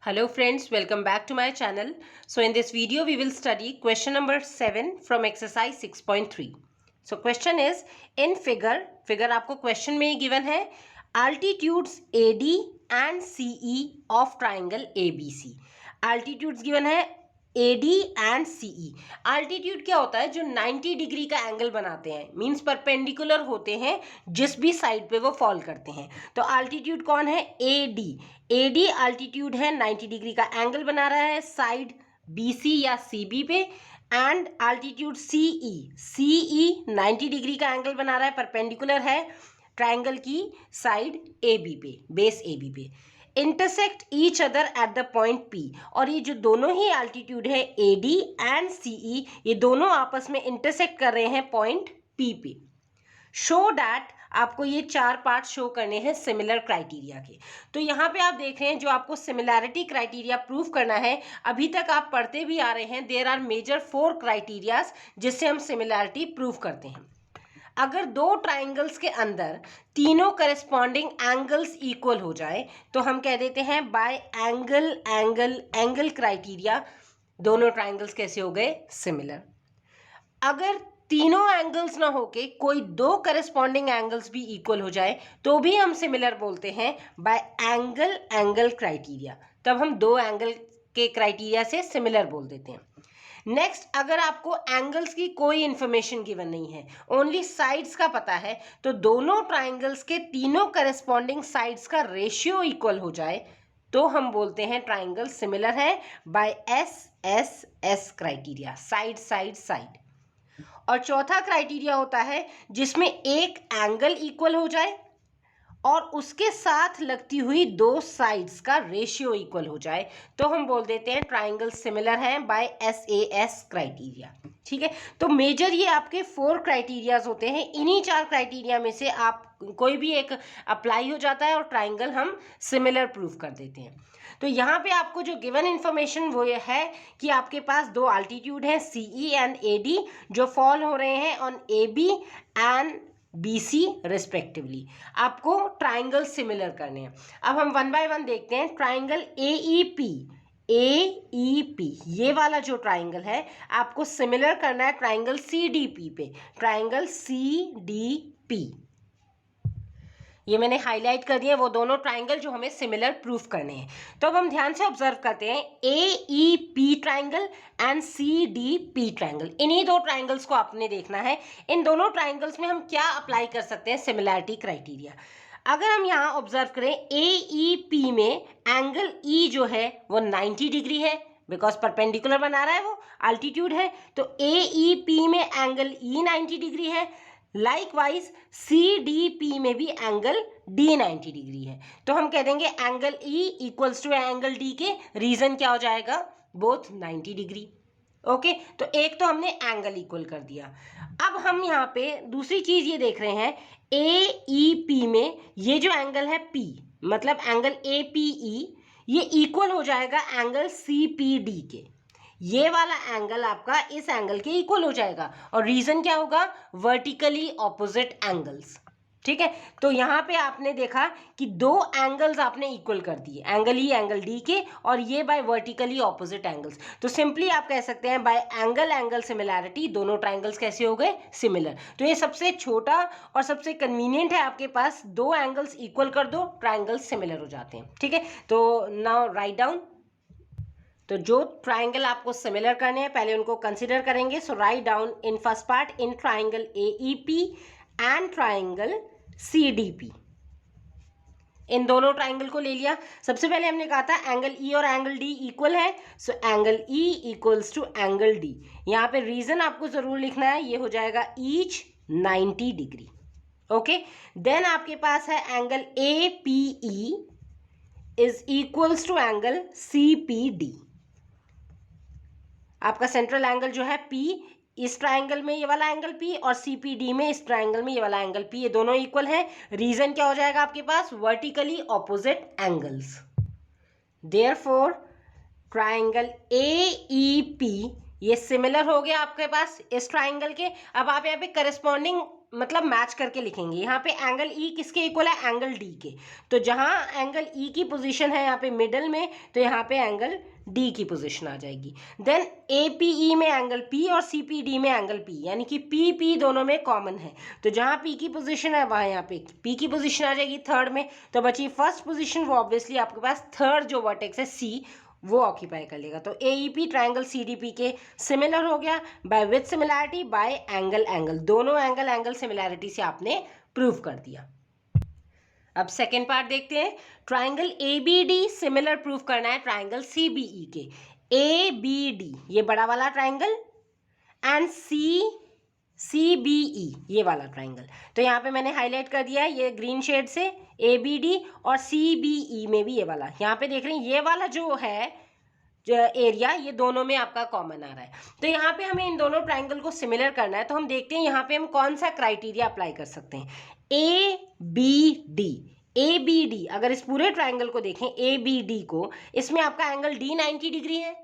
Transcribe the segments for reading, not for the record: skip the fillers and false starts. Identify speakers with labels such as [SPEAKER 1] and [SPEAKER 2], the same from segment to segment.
[SPEAKER 1] Hello friends, welcome back to my channel. So in this video we will study question number 7 from exercise 6.3. So question is in figure आपको question में ही given है altitudes AD and CE of triangle ABC. Altitudes given है AD and CE. Altitude क्या होता है? जो 90 degree का angle बनाते हैं, मींस परपेंडिकुलर होते हैं जिस भी साइड पे वो फॉल करते हैं. तो अल्टीट्यूड कौन है? AD. AD अल्टीट्यूड है, 90 डिग्री का एंगल बना रहा है साइड BC या CB पे. एंड अल्टीट्यूड CE 90 डिग्री का एंगल बना रहा है, परपेंडिकुलर है ट्राइंगल की साइड AB पे, बेस AB पे. Intersect each other at the point P. और ये जो दोनों ही एल्टीट्यूड है AD एंड CE, ये दोनों आपस में इंटरसेक्ट कर रहे हैं पॉइंट P पे. शो डैट, आपको ये 4 पार्ट शो करने हैं सिमिलर क्राइटेरिया के. तो यहाँ पे आप देख रहे हैं जो आपको सिमिलैरिटी क्राइटेरिया प्रूव करना है. अभी तक आप पढ़ते भी आ रहे हैं देयर आर मेजर 4 क्राइटेरियाज जिससे हम सिमिलैरिटी प्रूव करते हैं. अगर दो ट्राइंगल्स के अंदर तीनों करस्पॉन्डिंग एंगल्स इक्वल हो जाए तो हम कह देते हैं bye angle angle angle criteria दोनों ट्राइंगल्स कैसे हो गए? सिमिलर. अगर तीनों एंगल्स ना होके कोई दो करस्पॉन्डिंग एंगल्स भी इक्वल हो जाए तो भी हम सिमिलर बोलते हैं बाय एंगल एंगल क्राइटेरिया. तब हम दो एंगल के क्राइटेरिया से सिमिलर बोल देते हैं. नेक्स्ट, अगर आपको एंगल्स की कोई इंफॉर्मेशन गिवन नहीं है, ओनली साइड्स का पता है, तो दोनों ट्राइंगल्स के तीनों करस्पॉन्डिंग साइड्स का रेशियो इक्वल हो जाए तो हम बोलते हैं ट्राइंगल सिमिलर है by S criteria, side side side. और चौथा क्राइटेरिया होता है जिसमें एक एंगल इक्वल हो जाए और उसके साथ लगती हुई दो साइड्स का रेशियो इक्वल हो जाए तो हम बोल देते हैं ट्राइंगल सिमिलर है बाय SAS क्राइटेरिया. ठीक है, तो मेजर ये आपके 4 क्राइटेरियाज होते हैं. इन्हीं 4 क्राइटेरिया में से आप कोई भी एक अप्लाई हो जाता है और ट्राइंगल हम सिमिलर प्रूव कर देते हैं. तो यहाँ पे आपको जो गिवन इन्फॉर्मेशन वो ये है कि आपके पास दो अल्टीट्यूड है CE एंड AD जो फॉल हो रहे हैं on AB and BC respectively. आपको ट्राइंगल सिमिलर करने हैं. अब हम वन बाय वन देखते हैं. ट्राइंगल AEP ये वाला जो ट्राइंगल है आपको सिमिलर करना है ट्राइंगल CDP पे. ट्राइंगल CDP ये मैंने हाईलाइट कर दिया, वो दोनों ट्राइंगल जो हमें सिमिलर प्रूफ करने हैं. तो अब हम ध्यान से ऑब्जर्व करते हैं AEP triangle and CDP triangle. इन्हीं दो ट्राइंगल्स को आपने देखना है. इन दोनों ट्राइंगल्स में हम क्या अप्लाई कर सकते हैं सिमिलैरिटी क्राइटेरिया. अगर हम यहाँ ऑब्जर्व करें AEP में एंगल E जो है वो 90 डिग्री है बिकॉज परपेंडिकुलर बना रहा है, वो अल्टीट्यूड है. तो AEP में एंगल E 90 डिग्री है. लाइकवाइज CDP में भी एंगल D 90 डिग्री है. तो हम कह देंगे angle E equals to angle D के रीजन क्या हो जाएगा? Both 90 degree. ओके, तो एक तो हमने एंगल इक्वल कर दिया. अब हम यहाँ पे दूसरी चीज ये देख रहे हैं AEP में ये जो एंगल है P मतलब एंगल APE ये इक्वल हो जाएगा एंगल CPD के. ये वाला एंगल आपका इस एंगल के इक्वल हो जाएगा और रीजन क्या होगा? Vertically opposite angles. ठीक है, तो यहाँ पे आपने देखा कि दो एंगल्स आपने इक्वल कर दिए, एंगल E एंगल D के, और ये बाय वर्टिकली ऑपोजिट एंगल्स. तो सिंपली आप कह सकते हैं बाय एंगल एंगल सिमिलैरिटी दोनों ट्राइंगल्स कैसे हो गए? सिमिलर. तो ये सबसे छोटा और सबसे कन्वीनियंट है, आपके पास दो एंगल्स इक्वल कर दो, ट्राइंगल्स सिमिलर हो जाते हैं. ठीक है, तो नाउ राइट डाउन. तो जो ट्राइंगल आपको सिमिलर करने हैं पहले उनको कंसिडर करेंगे. So write down in first part in triangle AEP and triangle CDP. इन दोनों ट्राइंगल को ले लिया. सबसे पहले हमने कहा था एंगल E और एंगल D इक्वल है, so angle E equals to angle D. यहाँ पे रीजन आपको जरूर लिखना है, ये हो जाएगा ईच 90 डिग्री. ओके, देन आपके पास है angle APE is equals to angle CPD. आपका सेंट्रल एंगल जो है P, इस ट्राइंगल में ये वाला एंगल P और CPD में इस ट्राइंगल में ये वाला एंगल P, ये दोनों इक्वल है. रीजन क्या हो जाएगा आपके पास? Vertically opposite angles. Therefore triangle AEP ये सिमिलर हो गया आपके पास इस ट्राइंगल के. अब आप यहाँ पे करस्पॉन्डिंग मतलब मैच करके लिखेंगे। यहाँ पे एंगल ई किसके इक्वल है, एंगल डी के। तो जहाँ एंगल ई की पोजीशन है यहाँ पे मिडल में, तो यहाँ पे एंगल डी की पोजीशन आ जाएगी। देन ए पी ई में एंगल पी और सी पी डी में एंगल पी, यानी कि पी पी दोनों में कॉमन है। तो जहाँ पी की पोजीशन है वहाँ यहाँ पे पी की पोजीशन आ जाएगी थर्ड में। तो बची फर्स्ट पोजीशन, वो ऑब्वियसली आपके पास थर्ड जो वर्टेक्स है सी, वो ऑक्यूपाई कर लेगा। तो एईपी ट्रायंगल सीडीपी के सिमिलर हो गया by with similarity by angle angle, दोनों एंगल एंगल सिमिलैरिटी से आपने प्रूव कर दिया। अब सेकेंड पार्ट देखते हैं। ट्रायंगल एबीडी सिमिलर प्रूव करना है ट्रायंगल सीबीई के। एबीडी ये बड़ा वाला ट्रायंगल एंड सीबीई ये वाला ट्रायंगल। तो यहाँ पे मैंने हाईलाइट कर दिया है ये ग्रीन शेड से, एबीडी और सीबीई में भी ये वाला। यहाँ पे देख रहे हैं ये वाला जो है एरिया, ये दोनों में आपका कॉमन आ रहा है। तो यहाँ पे हमें इन दोनों ट्रायंगल को सिमिलर करना है। तो हम देखते हैं यहाँ पे हम कौन सा क्राइटेरिया अप्लाई कर सकते हैं। ए बी डी अगर इस पूरे ट्रायंगल को देखें, ए बी डी को, इसमें आपका एंगल डी 90 डिग्री है,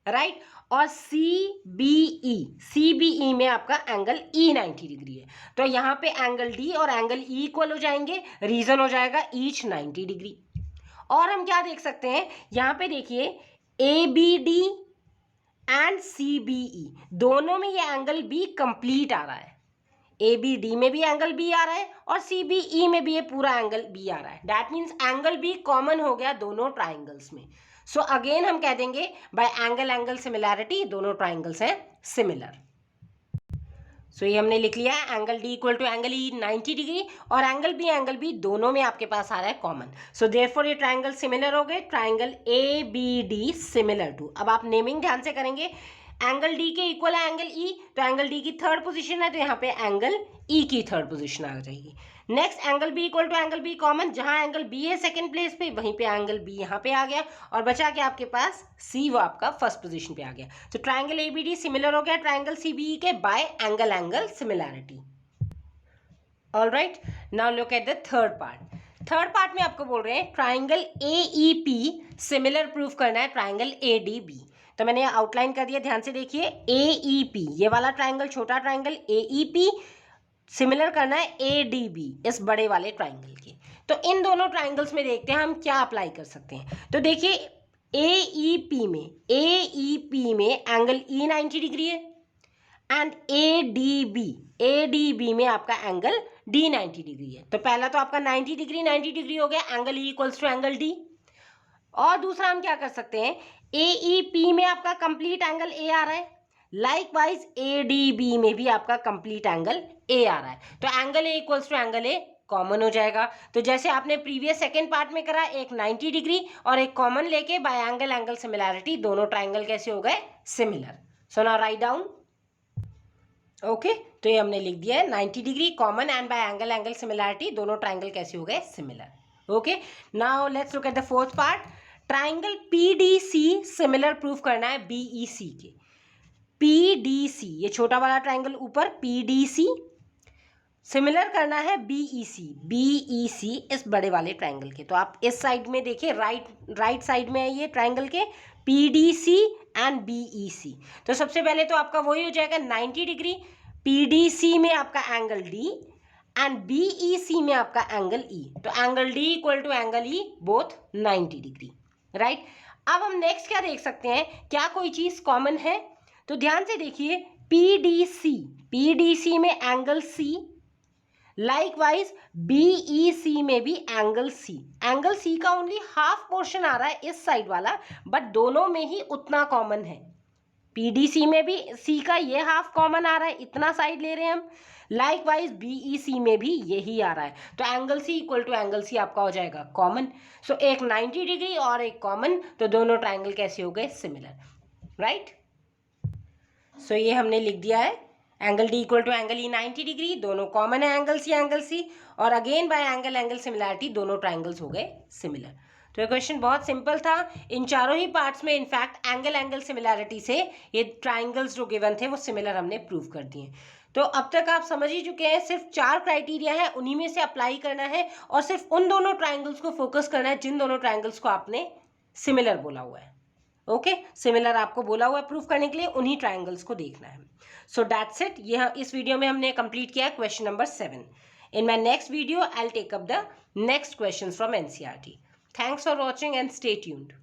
[SPEAKER 1] राइट। और सी बी ई में आपका एंगल ई 90 डिग्री है। तो यहाँ पे एंगल डी और एंगल ई इक्वल हो जाएंगे, रीजन हो जाएगा ईच 90 डिग्री। और हम क्या देख सकते हैं, यहाँ पे देखिए A B D and C B E दोनों में ये एंगल बी कंप्लीट आ रहा है। ए बी डी में भी एंगल बी आ रहा है और सी बी ई में भी ये पूरा एंगल बी आ रहा है। That means angle B common हो गया दोनों ट्राइंगल्स में। सो अगेन हम कह देंगे बाय एंगल एंगल सिमिलैरिटी दोनों ट्राइंगल्स हैं सिमिलर। सो ये हमने लिख लिया है angle D equal to angle E 90 degree और एंगल बी दोनों में आपके पास आ रहा है कॉमन। सो देयरफॉर ये ट्राइंगल सिमिलर हो गए, triangle A B D similar to. अब आप नेमिंग ध्यान से करेंगे, एंगल डी के इक्वल है एंगल ई, तो एंगल डी की थर्ड पोजीशन है, तो यहाँ पे एंगल ई की थर्ड पोजीशन आ जाएगी। Next angle B equal to angle B common, जहां एंगल बी है सेकंड प्लेस पे, वहीं पे एंगल बी यहाँ पे आ गया और बचा के आपके पास सी, वो आपका फर्स्ट पोजीशन पे आ गया। तो triangle A B D similar हो गया ट्राइंगल सी बी ई के by angle angle similarity. Alright, now look at the third part. Third part में आपको बोल रहे हैं triangle A E P similar proof करना है ट्राइंगल ए डी बी। तो मैंने आउटलाइन कर दिया, ध्यान से देखिए। ए ई पी ये वाला ट्राइंगल, छोटा triangle A E P similar करना है ए डी बी इस बड़े वाले ट्राइंगल के। तो इन दोनों ट्राइंगल्स में देखते हैं हम क्या अप्लाई कर सकते हैं। तो देखिए ए ई पी में एंगल ई 90 डिग्री है एंड ए डी बी में आपका एंगल डी 90 डिग्री है। तो पहला तो आपका 90 डिग्री हो गया, angle E equals to angle D. और दूसरा हम क्या कर सकते हैं, ए ई पी में आपका कंप्लीट एंगल ए आ रहा है, लाइकवाइज ए डी बी में भी आपका कंप्लीट एंगल ए आ रहा है। तो angle A equals to angle A common हो जाएगा। तो जैसे आपने प्रीवियस सेकंड पार्ट में करा, एक 90 डिग्री और एक कॉमन लेके बाय एंगल एंगल सिमिलैरिटी दोनों ट्राइंगल कैसे हो गए, similar. So now write down. Okay, तो ये हमने लिख दिया है 90 degree common and bye angle angle similarity दोनों ट्राइंगल कैसे हो गए, similar. Okay, now let's look at the fourth part. Triangle PDC similar proof करना है बीईसी के। पीडीसी ये छोटा वाला ट्राइंगल ऊपर, पीडीसी सिमिलर करना है बीईसी इस बड़े वाले ट्राइंगल के। तो आप इस साइड में देखिए, राइट साइड में है ये ट्राइंगल के, पीडीसी एंड बीईसी। तो सबसे पहले तो आपका वही हो जाएगा 90 डिग्री, पीडीसी में आपका एंगल डी एंड बीईसी में आपका एंगल ई। तो angle D equal to angle E both 90 degree, right. अब हम नेक्स्ट क्या देख सकते हैं, क्या कोई चीज कॉमन है। तो ध्यान से देखिए, पीडीसी में एंगल सी, लाइकवाइज बीईसी में भी एंगल सी का ओनली हाफ पोर्शन आ रहा है इस साइड वाला, बट दोनों में ही उतना कॉमन है। पीडीसी में भी सी का ये हाफ कॉमन आ रहा है, इतना साइड ले रहे हैं हम, लाइकवाइज बीईसी में भी यही आ रहा है। तो angle C equal to angle C आपका हो जाएगा कॉमन। सो एक 90 डिग्री और एक कॉमन, तो दोनों ट्राइंगल कैसे हो गए, सिमिलर, राइट। सो ये हमने लिख दिया है, angle D equal to angle E 90 degree, दोनों कॉमन है एंगल सी और again by angle angle similarity दोनों ट्राइंगल्स हो गए सिमिलर। तो ये क्वेश्चन बहुत सिंपल था। इन चारों ही पार्ट्स में इनफैक्ट एंगल एंगल सिमिलैरिटी से ये ट्राइंगल्स जो गिवन थे वो सिमिलर हमने प्रूव कर दिए। तो अब तक आप समझ ही चुके हैं, सिर्फ 4 क्राइटेरिया है, उन्हीं में से अप्लाई करना है और सिर्फ उन दोनों ट्राइंगल्स को फोकस करना है जिन दोनों ट्राइंगल्स को आपने सिमिलर बोला हुआ है। ओके, सिमिलर आपको बोला हुआ है प्रूफ करने के लिए, उन्हीं ट्राइंगल्स को देखना है. So that's it. ये इस वीडियो में हमने कंप्लीट किया है question number 7. In my next video, I'll take up the next questions from NCERT. Thanks for watching and stay tuned.